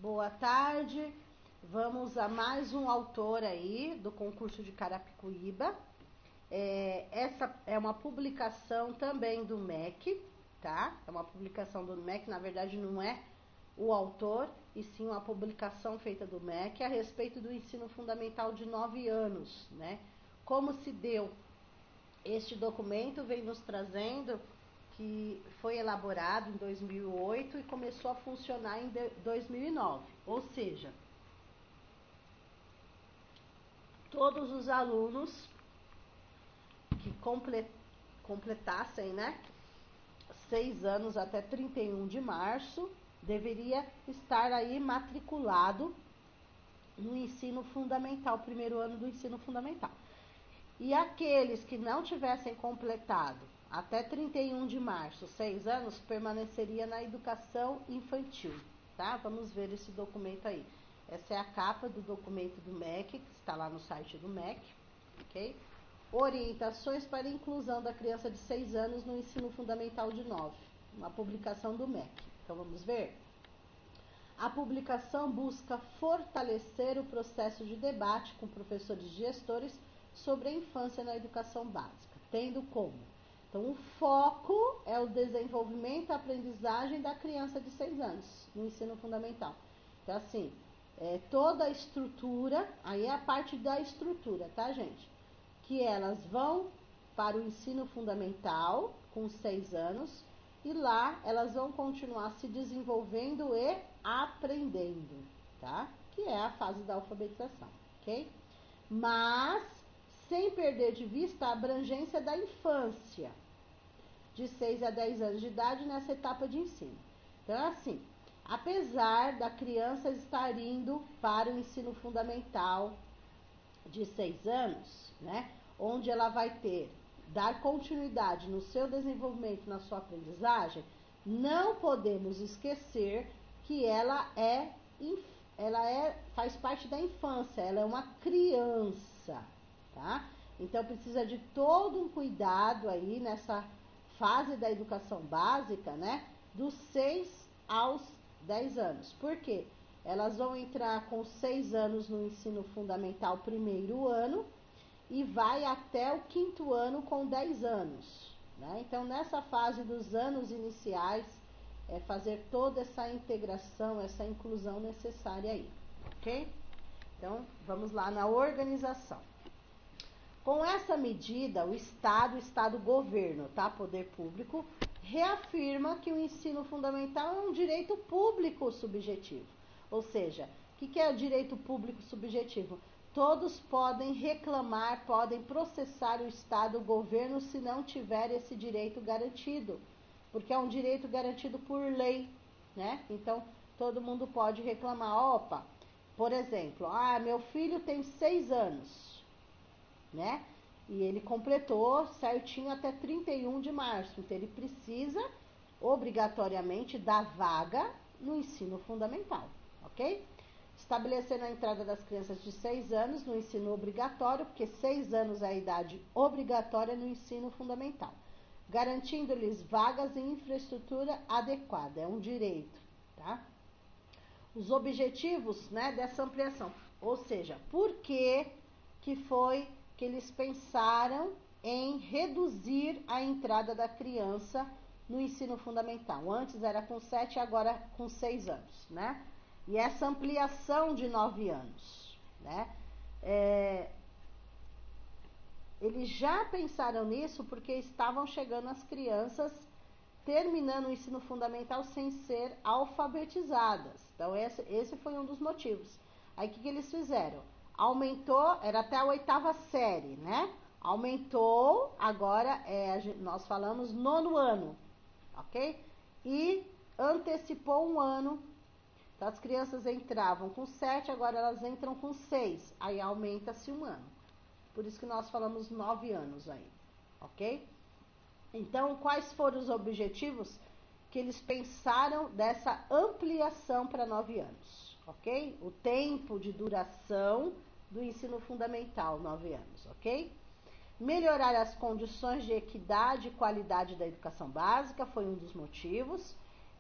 Boa tarde. Vamos a mais um autor aí do concurso de Carapicuíba. Essa é uma publicação também do MEC, tá? É uma publicação do MEC, na verdade não é o autor, e sim uma publicação feita do MEC a respeito do ensino fundamental de 9 anos, né? Como se deu este documento, vem nos trazendo que foi elaborado em 2008 e começou a funcionar em 2009, ou seja, todos os alunos que completassem, né, 6 anos até 31 de março, deveria estar aí matriculado no ensino fundamental, primeiro ano do ensino fundamental. E aqueles que não tivessem completado até 31 de março, 6 anos, permaneceria na educação infantil, tá? Vamos ver esse documento aí. Essa é a capa do documento do MEC, que está lá no site do MEC, ok? Orientações para a inclusão da criança de 6 anos no ensino fundamental de 9, uma publicação do MEC. Então, vamos ver? A publicação busca fortalecer o processo de debate com professores e gestores sobre a infância na educação básica, tendo como. Então, o foco é o desenvolvimento e aprendizagem da criança de 6 anos no ensino fundamental. Então, assim, toda a estrutura, aí é a parte da estrutura, tá, gente? Que elas vão para o ensino fundamental com 6 anos e lá elas vão continuar se desenvolvendo e aprendendo, tá? Que é a fase da alfabetização, ok? Mas sem perder de vista a abrangência da infância, de 6 a 10 anos de idade nessa etapa de ensino. Então, assim, apesar da criança estar indo para o ensino fundamental de 6 anos, né, onde ela vai dar continuidade no seu desenvolvimento, na sua aprendizagem, não podemos esquecer que ela faz parte da infância, ela é uma criança, tá? Então precisa de todo um cuidado aí nessa fase da educação básica, né, dos 6 aos 10 anos. Por quê? Elas vão entrar com 6 anos no ensino fundamental primeiro ano e vai até o 5º ano com 10 anos, né? Então, nessa fase dos anos iniciais, é fazer toda essa integração, essa inclusão necessária aí, ok? Então, vamos lá na organização. Com essa medida, o Estado-governo, tá? Poder público, reafirma que o ensino fundamental é um direito público subjetivo. Ou seja, o que é o direito público subjetivo? Todos podem reclamar, podem processar o Estado, o governo, se não tiver esse direito garantido. Porque é um direito garantido por lei, né? Então, todo mundo pode reclamar. Opa, por exemplo, meu filho tem 6 anos, né? E ele completou certinho até 31 de março. Então, ele precisa, obrigatoriamente, da vaga no ensino fundamental, ok? Estabelecendo a entrada das crianças de 6 anos no ensino obrigatório, porque 6 anos é a idade obrigatória no ensino fundamental. Garantindo-lhes vagas e infraestrutura adequada, é um direito, tá? Os objetivos, né, dessa ampliação, ou seja, por que foi que eles pensaram em reduzir a entrada da criança no ensino fundamental? Antes era com 7, agora com 6 anos, né? E essa ampliação de 9 anos, né? Eles já pensaram nisso porque estavam chegando as crianças terminando o ensino fundamental sem ser alfabetizadas. Então, esse foi um dos motivos. Aí, o que eles fizeram? Aumentou, era até a 8ª série, né? Aumentou, agora nós falamos 9º ano, ok? E antecipou um ano. Então, as crianças entravam com 7, agora elas entram com 6. Aí aumenta-se um ano. Por isso que nós falamos 9 anos aí, ok? Então, quais foram os objetivos que eles pensaram dessa ampliação para 9 anos, ok? O tempo de duração do ensino fundamental, 9 anos, ok? Melhorar as condições de equidade e qualidade da educação básica foi um dos motivos.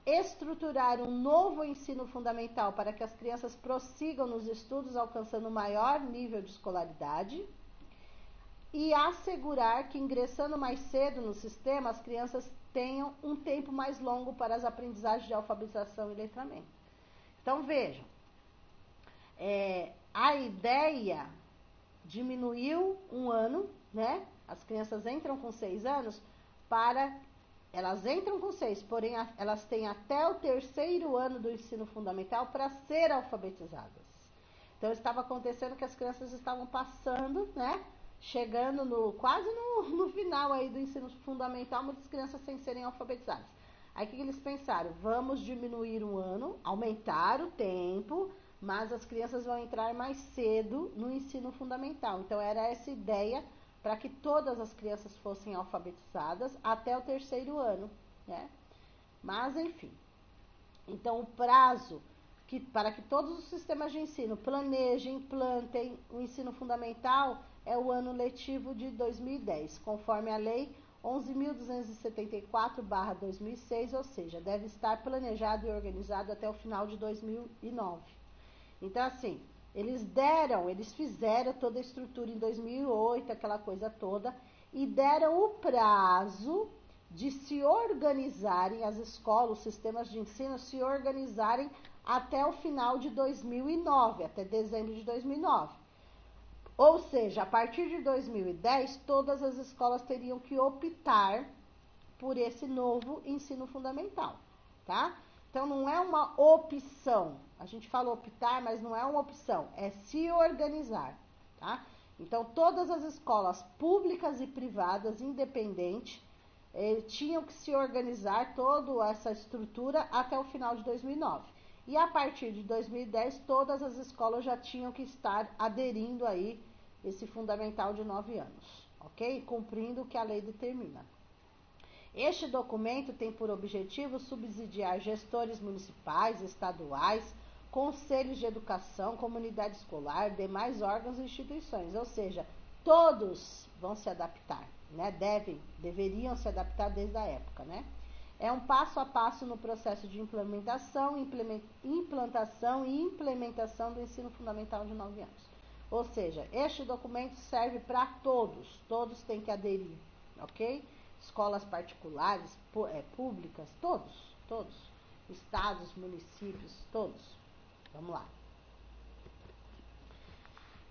estruturar um novo ensino fundamental para que as crianças prossigam nos estudos, alcançando maior nível de escolaridade, e assegurar que, ingressando mais cedo no sistema, as crianças tenham um tempo mais longo para as aprendizagens de alfabetização e letramento. Então, vejam, a ideia diminuiu um ano, né? As crianças entram com 6 anos elas entram com 6, porém elas têm até o 3º ano do ensino fundamental para ser alfabetizadas. Então, estava acontecendo que as crianças estavam passando, né? Chegando quase no final aí do ensino fundamental, muitas crianças sem serem alfabetizadas. Aí, o que eles pensaram? Vamos diminuir um ano, aumentar o tempo, mas as crianças vão entrar mais cedo no ensino fundamental. Então, era essa ideia para que todas as crianças fossem alfabetizadas até o 3º ano, né? Mas, enfim. Então, o prazo para que todos os sistemas de ensino planejem, implantem o ensino fundamental é o ano letivo de 2010, conforme a Lei 11.274/2006, ou seja, deve estar planejado e organizado até o final de 2009. Então, assim, eles fizeram toda a estrutura em 2008, aquela coisa toda, e deram o prazo de se organizarem, as escolas, os sistemas de ensino se organizarem até o final de 2009, até dezembro de 2009. Ou seja, a partir de 2010, todas as escolas teriam que optar por esse novo ensino fundamental, tá? Então, não é uma opção. A gente fala optar, mas não é uma opção. É se organizar, tá? Então, todas as escolas públicas e privadas, independentes, tinham que se organizar toda essa estrutura até o final de 2009. E a partir de 2010, todas as escolas já tinham que estar aderindo aí esse fundamental de 9 anos, ok? Cumprindo o que a lei determina. Este documento tem por objetivo subsidiar gestores municipais, estaduais, conselhos de educação, comunidade escolar, demais órgãos e instituições, ou seja, todos vão se adaptar, né? Deveriam se adaptar desde a época, né? É um passo a passo no processo de implantação e implementação do ensino fundamental de 9 anos. Ou seja, este documento serve para todos têm que aderir, ok? Escolas particulares, públicas, todos, estados, municípios, todos. Vamos lá.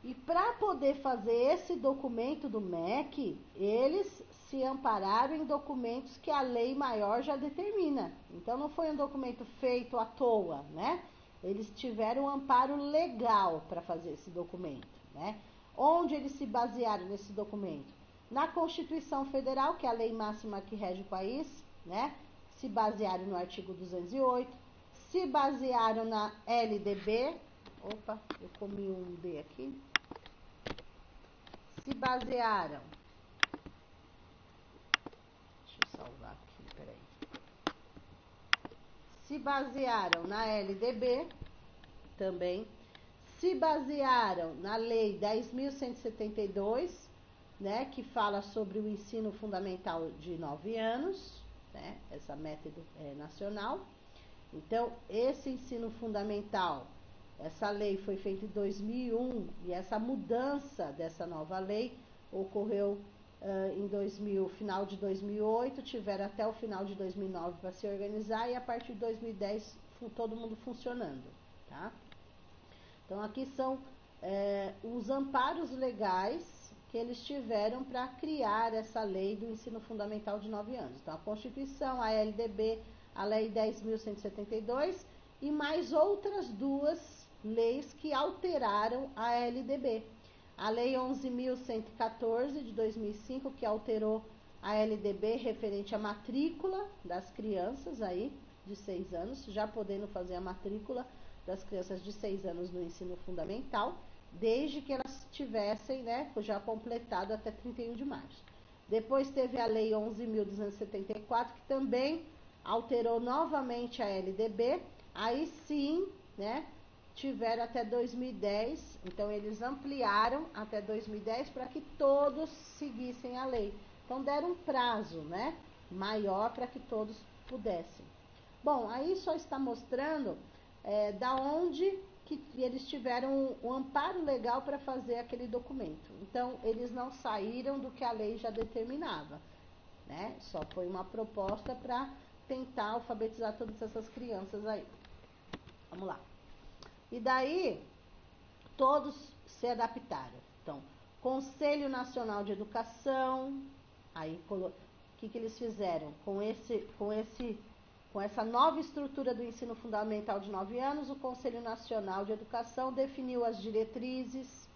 E para poder fazer esse documento do MEC, eles se ampararam em documentos que a lei maior já determina. Então, não foi um documento feito à toa, né? Eles tiveram um amparo legal para fazer esse documento, né? Onde eles se basearam nesse documento? Na Constituição Federal, que é a lei máxima que rege o país, né? Se basearam no artigo 208, se basearam na LDB. Opa, eu comi um D aqui. Se basearam. Deixa eu salvar aqui, peraí. Se basearam na LDB também. Se basearam na Lei 10.172, né, que fala sobre o ensino fundamental de 9 anos, né, essa meta nacional. Então, esse ensino fundamental, essa lei foi feita em 2001 e essa mudança dessa nova lei ocorreu em final de 2008, tiveram até o final de 2009 para se organizar e a partir de 2010 todo mundo funcionando, tá? Então, aqui são os amparos legais que eles tiveram para criar essa lei do ensino fundamental de 9 anos. Então, a Constituição, a LDB, a Lei 10.172 e mais outras 2 leis que alteraram a LDB. A Lei 11.114 de 2005, que alterou a LDB referente à matrícula das crianças aí de 6 anos, já podendo fazer a matrícula das crianças de 6 anos no ensino fundamental, desde que elas tivessem, né, já completado até 31 de março. Depois teve a Lei 11.274, que também alterou novamente a LDB, aí sim, né, tiveram até 2010, então eles ampliaram até 2010 para que todos seguissem a lei. Então deram um prazo, né, maior para que todos pudessem. Bom, aí só está mostrando da onde que eles tiveram um amparo legal para fazer aquele documento. Então, eles não saíram do que a lei já determinava, né? Só foi uma proposta para tentar alfabetizar todas essas crianças aí. Vamos lá. E daí, todos se adaptaram. Então, Conselho Nacional de Educação, aí o que eles fizeram? Com essa nova estrutura do ensino fundamental de 9 anos, o Conselho Nacional de Educação definiu as diretrizes,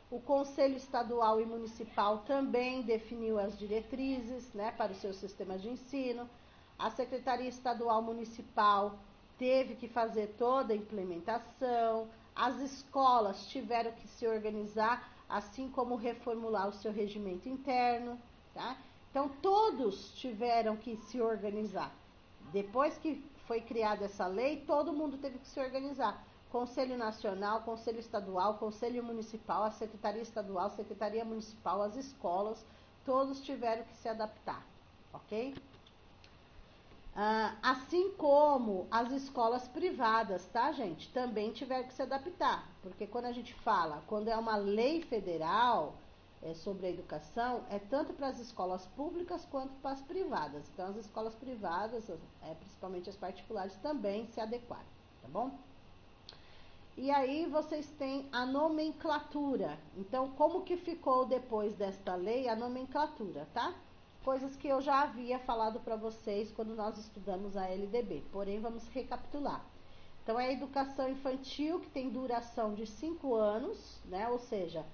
o Conselho Estadual e Municipal também definiu as diretrizes, né, para os seus sistemas de ensino, a Secretaria Estadual Municipal teve que fazer toda a implementação, as escolas tiveram que se organizar, assim como reformular o seu regimento interno, tá? Então, todos tiveram que se organizar. Depois que foi criada essa lei, todo mundo teve que se organizar. Conselho Nacional, Conselho Estadual, Conselho Municipal, a Secretaria Estadual, Secretaria Municipal, as escolas, todos tiveram que se adaptar, ok? Assim como as escolas privadas, tá, gente? Também tiveram que se adaptar, porque quando a gente fala, quando é uma lei federal sobre a educação, é tanto para as escolas públicas quanto para as privadas. Então, as escolas privadas, principalmente as particulares, também se adequaram, tá bom? E aí vocês têm a nomenclatura. Então, como que ficou depois desta lei a nomenclatura, tá? Coisas que eu já havia falado para vocês quando nós estudamos a LDB, porém vamos recapitular. Então, é a educação infantil, que tem duração de 5 anos, né? Ou seja,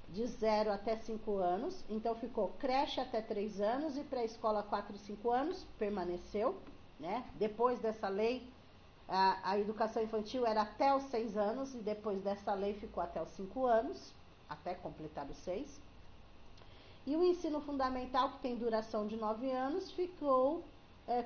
de 0 até 5 anos. Então, ficou creche até 3 anos e pré-escola 4 e 5 anos, permaneceu, né? Depois dessa lei, a educação infantil era até os 6 anos e depois dessa lei ficou até os 5 anos, até completar os 6. E o ensino fundamental, que tem duração de 9 anos, ficou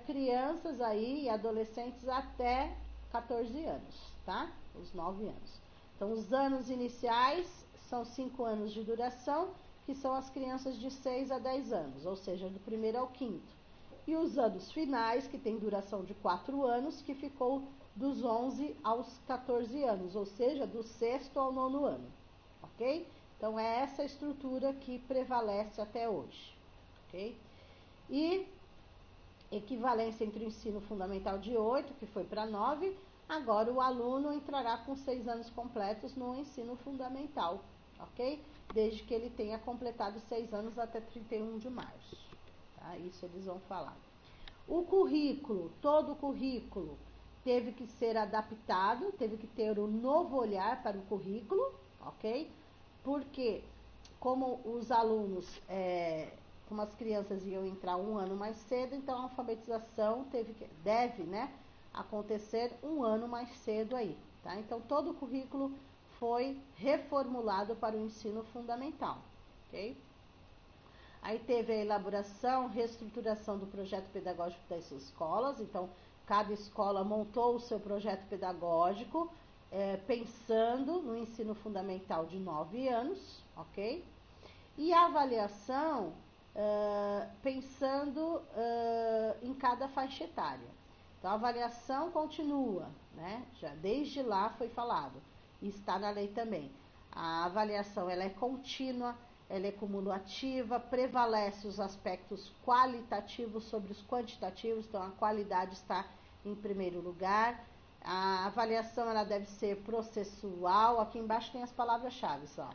crianças aí e adolescentes até 14 anos, tá? Os 9 anos. Então, os anos iniciais são 5 anos de duração, que são as crianças de 6 a 10 anos, ou seja, do primeiro ao quinto. E os anos finais, que tem duração de 4 anos, que ficou dos 11 aos 14 anos, ou seja, do sexto ao 9º ano, ok? Então, é essa estrutura que prevalece até hoje, ok? E equivalência entre o ensino fundamental de 8, que foi para 9, agora o aluno entrará com 6 anos completos no ensino fundamental, ok? Desde que ele tenha completado 6 anos até 31 de março, tá? Isso eles vão falar. O currículo, todo o currículo teve que ser adaptado, teve que ter um novo olhar para o currículo, ok? Porque como os alunos, como as crianças iam entrar um ano mais cedo, então a alfabetização deve, né, acontecer um ano mais cedo aí, tá? Então todo o currículo foi reformulado para o ensino fundamental, ok? Aí teve a elaboração, reestruturação do projeto pedagógico das escolas, então cada escola montou o seu projeto pedagógico, pensando no ensino fundamental de 9 anos, ok? E a avaliação, pensando em cada faixa etária. Então, a avaliação continua, né? Já desde lá foi falado, e está na lei também. A avaliação, ela é contínua, ela é cumulativa, prevalece os aspectos qualitativos sobre os quantitativos, então a qualidade está em primeiro lugar. A avaliação, ela deve ser processual, aqui embaixo tem as palavras-chave, ó.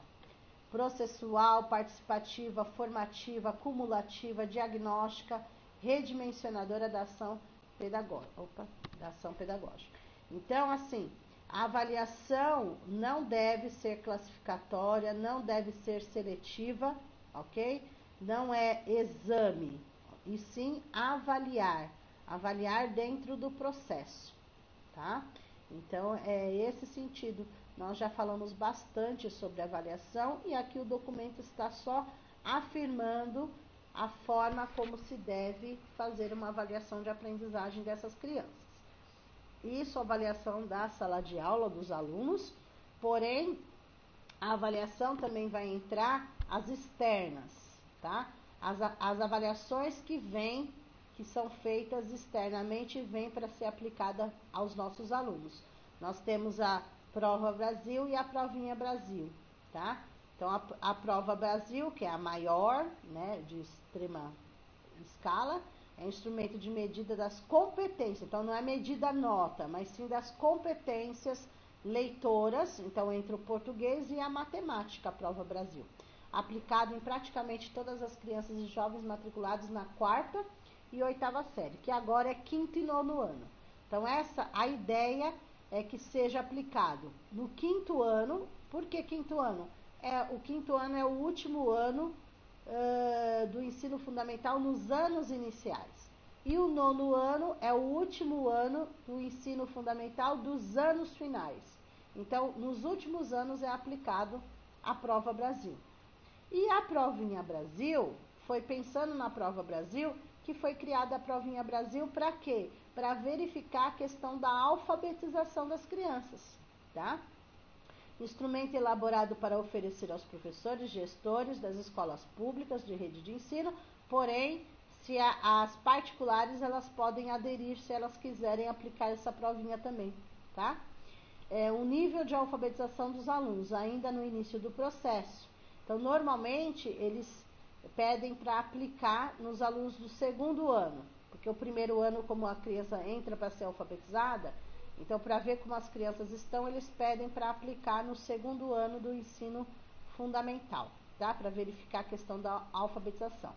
Processual, participativa, formativa, cumulativa, diagnóstica, redimensionadora da ação pedagógica. Então, assim, a avaliação não deve ser classificatória, não deve ser seletiva, ok? Não é exame, e sim avaliar dentro do processo, tá? Então, é esse sentido. Nós já falamos bastante sobre avaliação e aqui o documento está só afirmando a forma como se deve fazer uma avaliação de aprendizagem dessas crianças. Isso, a avaliação da sala de aula dos alunos, porém, a avaliação também vai entrar as externas, tá? As avaliações que vêm que são feitas externamente e vêm para ser aplicada aos nossos alunos. Nós temos a Prova Brasil e a Provinha Brasil, tá? Então, a Prova Brasil, que é a maior, né, de extrema escala, é instrumento de medida das competências. Então, não é medida nota, mas sim das competências leitoras, então, entre o português e a matemática, a Prova Brasil. Aplicado em praticamente todas as crianças e jovens matriculados na 4ª e 8ª série, que agora é 5º e 9º ano. Então, a ideia é que seja aplicado no 5º ano. Por que 5º ano? O 5º ano é o último ano do ensino fundamental nos anos iniciais. E o 9º ano é o último ano do ensino fundamental dos anos finais. Então, nos últimos anos é aplicado a Prova Brasil. E a Provinha Brasil, foi pensando na Prova Brasil, que foi criada a Provinha Brasil para quê? Para verificar a questão da alfabetização das crianças, tá? Instrumento elaborado para oferecer aos professores, gestores das escolas públicas de rede de ensino, porém, se as particulares, elas podem aderir se elas quiserem aplicar essa provinha também, tá? O nível de alfabetização dos alunos, ainda no início do processo. Então, normalmente, eles pedem para aplicar nos alunos do 2º ano, porque o 1º ano, como a criança entra para ser alfabetizada, então, para ver como as crianças estão, eles pedem para aplicar no 2º ano do ensino fundamental, tá? Para verificar a questão da alfabetização.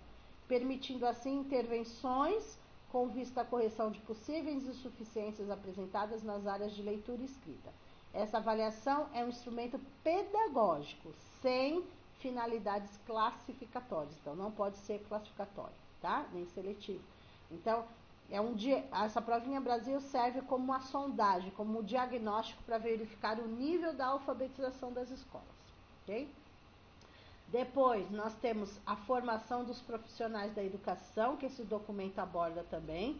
Permitindo, assim, intervenções com vista à correção de possíveis insuficiências apresentadas nas áreas de leitura e escrita. Essa avaliação é um instrumento pedagógico, sem finalidades classificatórias. Então, não pode ser classificatório, tá? Nem seletivo. Então, essa Provinha Brasil serve como uma sondagem, como um diagnóstico para verificar o nível da alfabetização das escolas, ok? Depois, nós temos a formação dos profissionais da educação, que esse documento aborda também.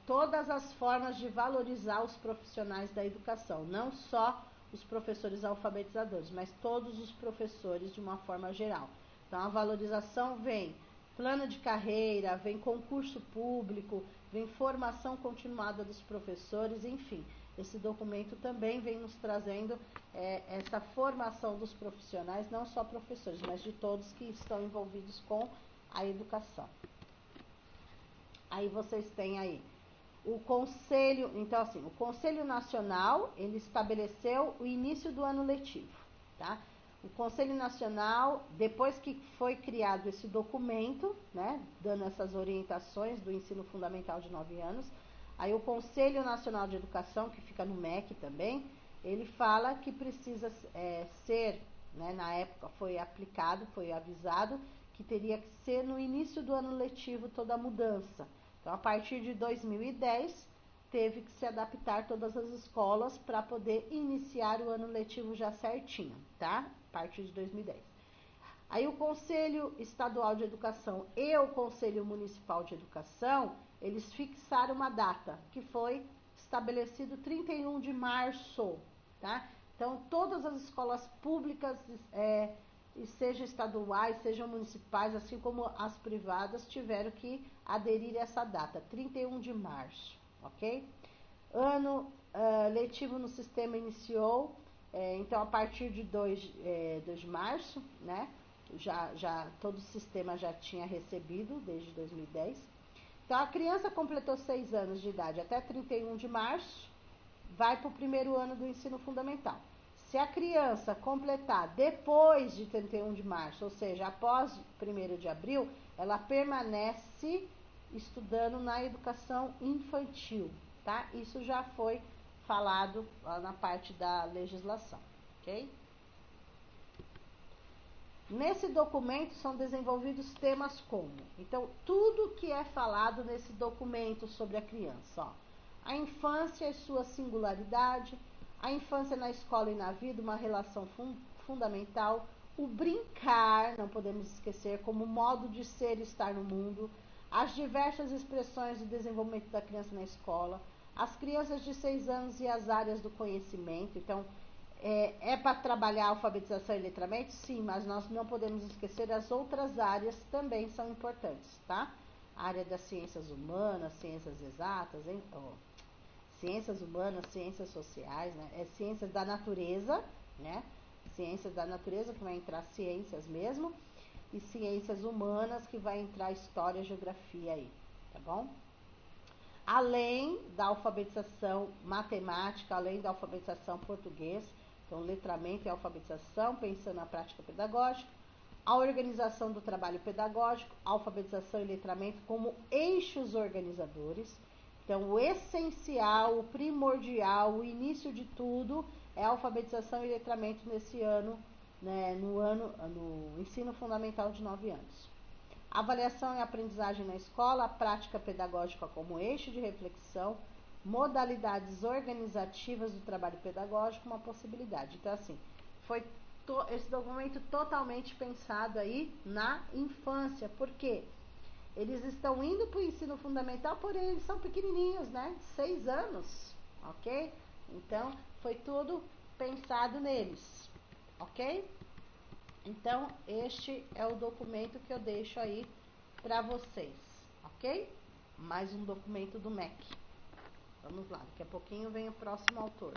Todas as formas de valorizar os profissionais da educação, não só os professores alfabetizadores, mas todos os professores de uma forma geral. Então, a valorização vem plano de carreira, vem concurso público, vem formação continuada dos professores, enfim. Esse documento também vem nos trazendo essa formação dos profissionais, não só professores, mas de todos que estão envolvidos com a educação. Aí vocês têm aí o Conselho, então assim, o Conselho Nacional, ele estabeleceu o início do ano letivo, tá? O Conselho Nacional, depois que foi criado esse documento, né, dando essas orientações do ensino fundamental de 9 anos, aí o Conselho Nacional de Educação, que fica no MEC também, ele fala que precisa ser, né, na época foi aplicado, foi avisado, que teria que ser no início do ano letivo toda a mudança. Então, a partir de 2010, teve que se adaptar todas as escolas para poder iniciar o ano letivo já certinho, tá? A partir de 2010. Aí o Conselho Estadual de Educação e o Conselho Municipal de Educação, eles fixaram uma data, que foi estabelecido 31 de março, tá? Então, todas as escolas públicas, seja estaduais, sejam municipais, assim como as privadas, tiveram que aderir a essa data, 31 de março, ok? Ano letivo no sistema iniciou, então, a partir de 2 de março, né? Já todo o sistema já tinha recebido desde 2010. Então, a criança completou 6 anos de idade até 31 de março, vai para o 1º ano do ensino fundamental. Se a criança completar depois de 31 de março, ou seja, após 1º de abril, ela permanece estudando na educação infantil, tá? Isso já foi falado lá na parte da legislação, ok? Nesse documento são desenvolvidos temas como, então, tudo que é falado nesse documento sobre a criança, ó, a infância e sua singularidade, a infância na escola e na vida, uma relação fundamental, o brincar, não podemos esquecer, como modo de ser e estar no mundo, as diversas expressões de desenvolvimento da criança na escola, as crianças de 6 anos e as áreas do conhecimento. Então, para trabalhar a alfabetização e letramento? Sim, mas nós não podemos esquecer as outras áreas também são importantes, tá? área das ciências humanas, ciências exatas, ciências humanas, ciências sociais, né? É ciências da natureza, né? Ciências da natureza, que vai entrar ciências mesmo, e ciências humanas, que vai entrar história, geografia aí, tá bom? Além da alfabetização matemática, além da alfabetização português, então letramento e alfabetização, pensando na prática pedagógica, a organização do trabalho pedagógico, alfabetização e letramento como eixos organizadores. Então, o essencial, o primordial, o início de tudo é a alfabetização e letramento nesse ano, né, no ensino fundamental de 9 anos. Avaliação e aprendizagem na escola, a prática pedagógica como eixo de reflexão, modalidades organizativas do trabalho pedagógico, uma possibilidade. Então, assim, foi esse documento totalmente pensado aí na infância. Por quê? Eles estão indo para o ensino fundamental, porém eles são pequenininhos, né? 6 anos, ok? Então, foi tudo pensado neles, ok? Então, este é o documento que eu deixo aí para vocês, ok? Mais um documento do MEC. Vamos lá, daqui a pouquinho vem o próximo autor.